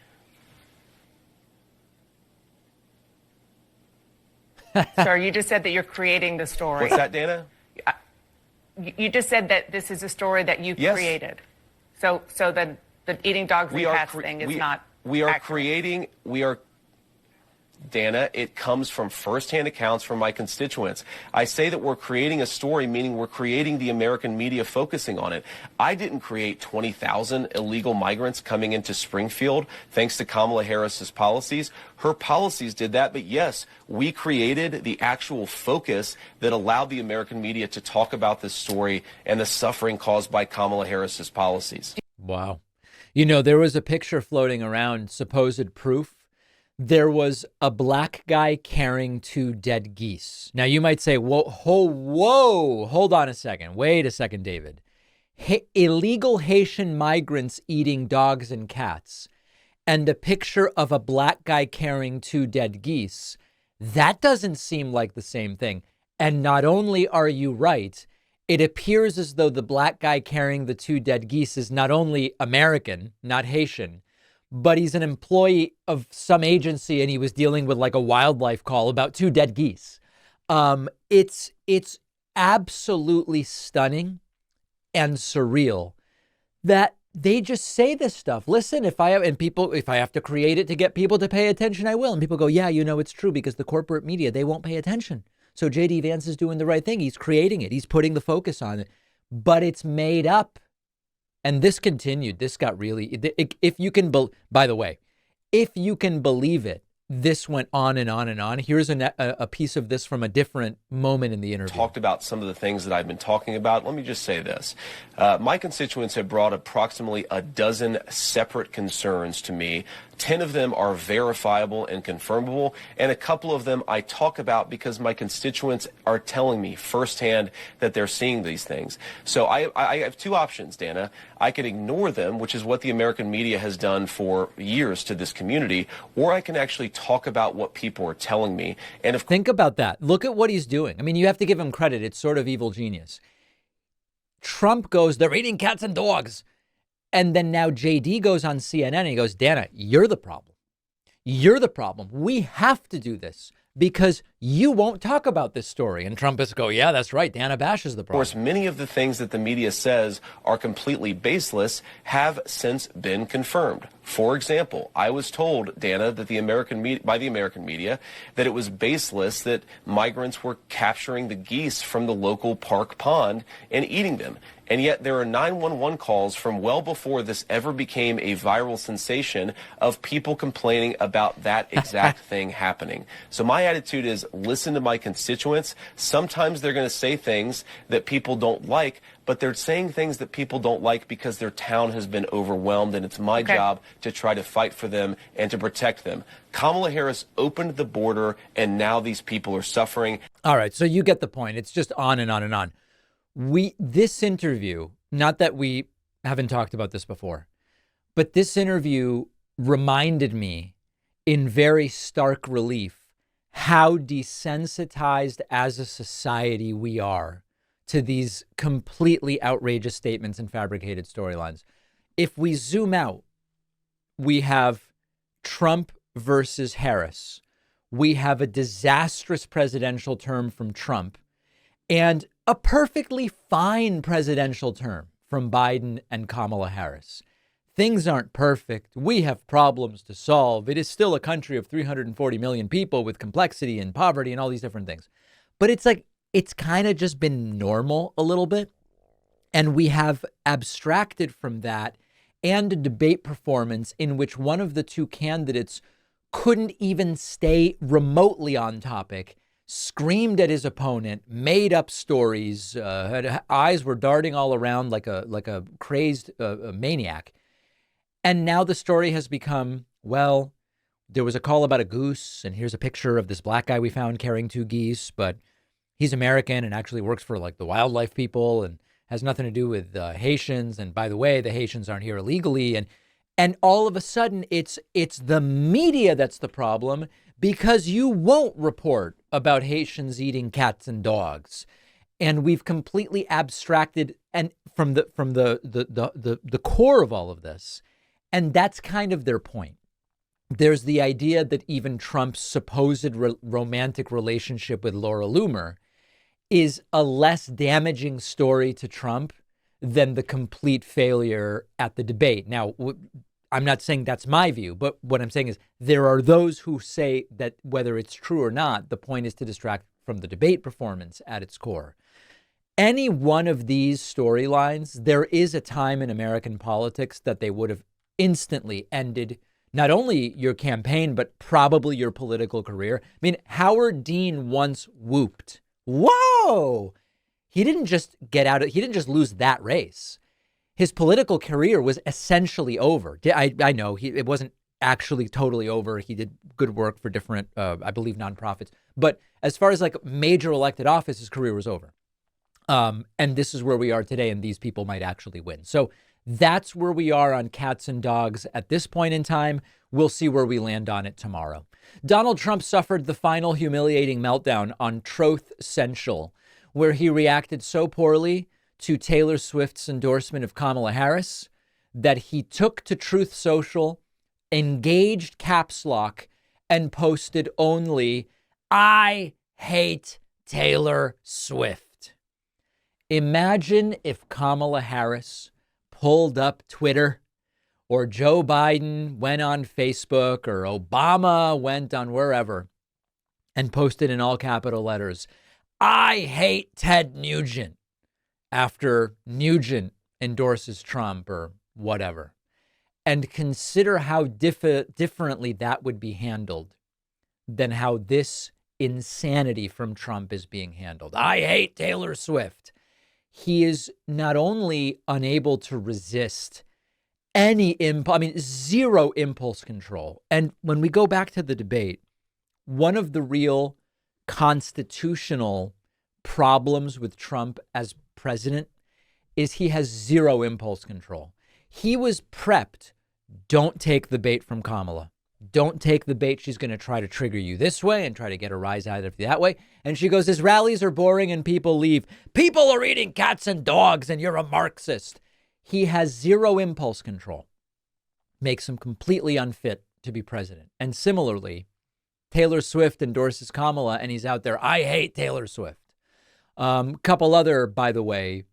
Sir, you just said that you're creating the story. What's that, Dana? You just said that this is a story that you created. So then the eating dogs and cats thing is not accurate. Dana, it comes from firsthand accounts from my constituents. I say that we're creating a story, meaning we're creating the American media focusing on it. I didn't create 20,000 illegal migrants coming into Springfield thanks to Kamala Harris's policies. Her policies did that, but yes, we created the actual focus that allowed the American media to talk about this story and the suffering caused by Kamala Harris's policies. Wow. You know, there was a picture floating around, supposed proof there was a black guy carrying 2 dead geese. Now you might say, whoa, hold on a second. Wait a second, David. Illegal Haitian migrants eating dogs and cats and a picture of a black guy carrying 2 dead geese. That doesn't seem like the same thing. And not only are you right, it appears as though the black guy carrying the 2 dead geese is not only American, not Haitian, but he's an employee of some agency and he was dealing with like a wildlife call about 2 dead geese. It's absolutely stunning and surreal that they just say this stuff. Listen, if I have to create it to get people to pay attention, I will. And people go, yeah, it's true because the corporate media, they won't pay attention. So JD Vance is doing the right thing. He's creating it. He's putting the focus on it, but it's made up. And this continued. This got really, if you can, by the way, if you can believe it, this went on and on and on. Here's a piece of this from a different moment in the interview. Talked about some of the things that I've been talking about. Let me just say this. My constituents have brought approximately a dozen separate concerns to me. 10 of them are verifiable and confirmable, and a couple of them I talk about because my constituents are telling me firsthand that they're seeing these things. So I have 2 options, Dana. I can ignore them, which is what the American media has done for years to this community, or I can actually talk about what people are telling me. And think about that. Look at what he's doing. I mean, you have to give him credit. It's sort of evil genius. Trump goes, they're eating cats and dogs. And then now JD goes on CNN and he goes, Dana, you're the problem. You're the problem. We have to do this because you won't talk about this story. And Trumpists go, yeah, that's right. Dana Bash is the problem. Of course, many of the things that the media says are completely baseless have since been confirmed. For example, I was told, Dana, that by the American media, that it was baseless that migrants were capturing the geese from the local park pond and eating them. And yet there are 911 calls from well before this ever became a viral sensation of people complaining about that exact thing happening. So my attitude is listen to my constituents. Sometimes they're going to say things that people don't like, but they're saying things that people don't like because their town has been overwhelmed, and it's my job to try to fight for them and to protect them. Kamala Harris opened the border, and now these people are suffering. All right, so you get the point. It's just on and on and on. This interview, not that we haven't talked about this before, but this interview reminded me in very stark relief how desensitized as a society we are to these completely outrageous statements and fabricated storylines. If we zoom out, we have Trump versus Harris. We have a disastrous presidential term from Trump and a perfectly fine presidential term from Biden and Kamala Harris. Things aren't perfect. We have problems to solve. It is still a country of 340 million people with complexity and poverty and all these different things. But it's like, it's kind of just been normal a little bit. And we have abstracted from that and a debate performance in which one of the 2 candidates couldn't even stay remotely on topic, screamed at his opponent, made up stories, eyes were darting all around like a crazed maniac. And now the story has become, well, there was a call about a goose, and here's a picture of this black guy we found carrying 2 geese, but he's American and actually works for like the wildlife people and has nothing to do with Haitians. And by the way, the Haitians aren't here illegally. And all of a sudden, it's the media that's the problem because you won't report about Haitians eating cats and dogs. And we've completely abstracted and from the core of all of this. And that's kind of their point. There's the idea that even Trump's supposed romantic relationship with Laura Loomer is a less damaging story to Trump than the complete failure at the debate. Now, I'm not saying that's my view, but what I'm saying is there are those who say that whether it's true or not, the point is to distract from the debate performance at its core. Any one of these storylines, there is a time in American politics that they would have instantly ended not only your campaign, but probably your political career. I mean, Howard Dean once whooped, whoa! He didn't just lose that race. His political career was essentially over. I know it wasn't actually totally over. He did good work for different, I believe, nonprofits. But as far as like major elected office, his career was over. And this is where we are today, and these people might actually win. So that's where we are on cats and dogs at this point in time. We'll see where we land on it tomorrow. Donald Trump suffered the final humiliating meltdown on Truth Central, where he reacted so poorly to Taylor Swift's endorsement of Kamala Harris that he took to Truth Social, engaged caps lock, and posted only, "I hate Taylor Swift." Imagine if Kamala Harris pulled up Twitter, or Joe Biden went on Facebook, or Obama went on wherever and posted in all capital letters, "I hate Ted Nugent," after Nugent endorses Trump or whatever. And consider how differently that would be handled than how this insanity from Trump is being handled. "I hate Taylor Swift." He is not only unable to resist any impulse, zero impulse control. And when we go back to the debate, one of the real constitutional problems with Trump as president is he has zero impulse control. He was prepped. Don't take the bait from Kamala. Don't take the bait. She's going to try to trigger you this way and try to get a rise out of you that way. And she goes, his rallies are boring and people leave. People are eating cats and dogs and you're a Marxist. He has zero impulse control. Makes him completely unfit to be president. And similarly, Taylor Swift endorses Kamala and he's out there, "I hate Taylor Swift." Couple other, by the way,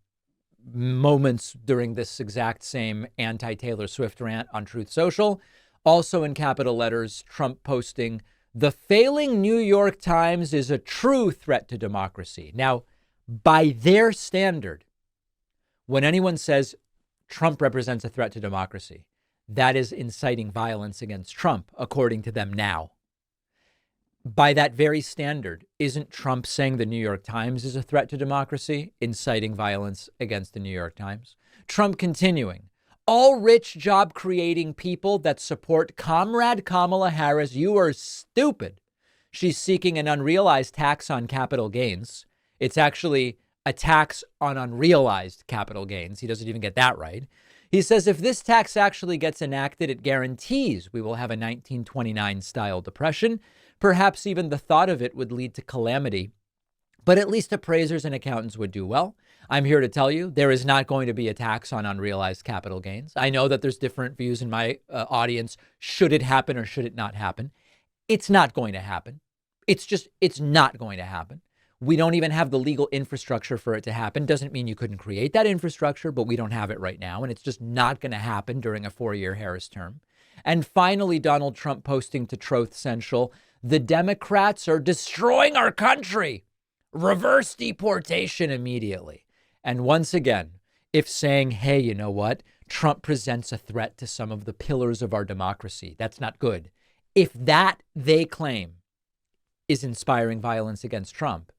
moments during this exact same anti-Taylor Swift rant on Truth Social. Also in capital letters, Trump posting, "The failing New York Times is a true threat to democracy." Now, by their standard, when anyone says Trump represents a threat to democracy, that is inciting violence against Trump, according to them now. By that very standard, isn't Trump saying the New York Times is a threat to democracy, inciting violence against the New York Times? Trump continuing, "All rich, job-creating people that support Comrade Kamala Harris, you are stupid. She's seeking an unrealized tax on capital gains." It's actually a tax on unrealized capital gains. He doesn't even get that right. He says, "If this tax actually gets enacted, it guarantees we will have a 1929-style depression. Perhaps even the thought of it would lead to calamity. But at least appraisers and accountants would do well. I'm here to tell you there is not going to be a tax on unrealized capital gains. I know that there's different views in my audience. Should it happen or should it not happen? It's not going to happen. It's not going to happen. We don't even have the legal infrastructure for it to happen. Doesn't mean you couldn't create that infrastructure, but we don't have it right now. And it's just not going to happen during a 4-year Harris term." And finally, Donald Trump posting to Truth Central, "The Democrats are destroying our country. Reverse deportation immediately." And once again, if saying, hey, you know what? Trump presents a threat to some of the pillars of our democracy. That's not good. If that, they claim, is inspiring violence against Trump,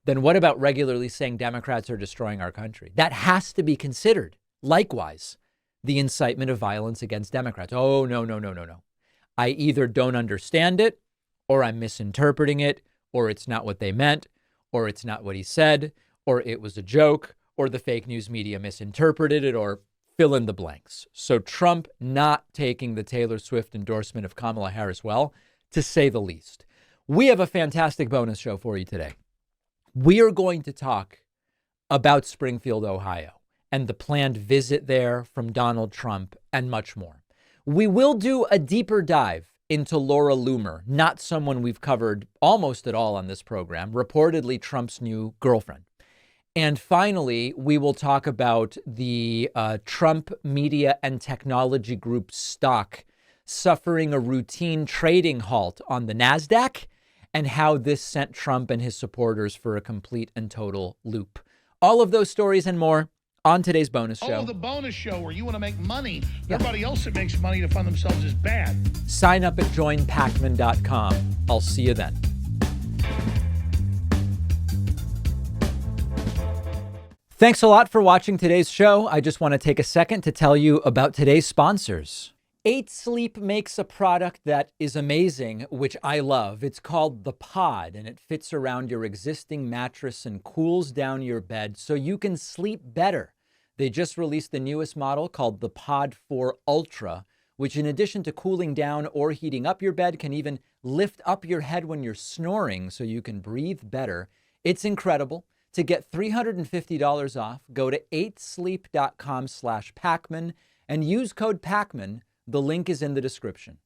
then what about regularly saying Democrats are destroying our country? That has to be considered. Likewise, the incitement of violence against Democrats. Oh, no. I either don't understand it, or I'm misinterpreting it, or it's not what they meant, or it's not what he said, or it was a joke, or the fake news media misinterpreted it, or fill in the blanks. So Trump not taking the Taylor Swift endorsement of Kamala Harris well, to say the least. We have a fantastic bonus show for you today. We are going to talk about Springfield, Ohio, and the planned visit there from Donald Trump and much more. We will do a deeper dive into Laura Loomer, not someone we've covered almost at all on this program, reportedly Trump's new girlfriend. And finally, we will talk about the Trump Media and Technology Group stock suffering a routine trading halt on the NASDAQ, and how this sent Trump and his supporters for a complete and total loop. All of those stories and more on today's bonus show. Oh, the bonus show where you want to make money. Yeah. Everybody else that makes money to fund themselves is bad. Sign up at joinpacman.com. I'll see you then. Thanks a lot for watching today's show. I just want to take a second to tell you about today's sponsors. 8 Sleep makes a product that is amazing, which I love. It's called the Pod, and it fits around your existing mattress and cools down your bed so you can sleep better. They just released the newest model called the Pod 4 Ultra, which in addition to cooling down or heating up your bed, can even lift up your head when you're snoring so you can breathe better. It's incredible. To get $350 off, go to 8sleep.com/Pacman and use code Pacman. The link is in the description.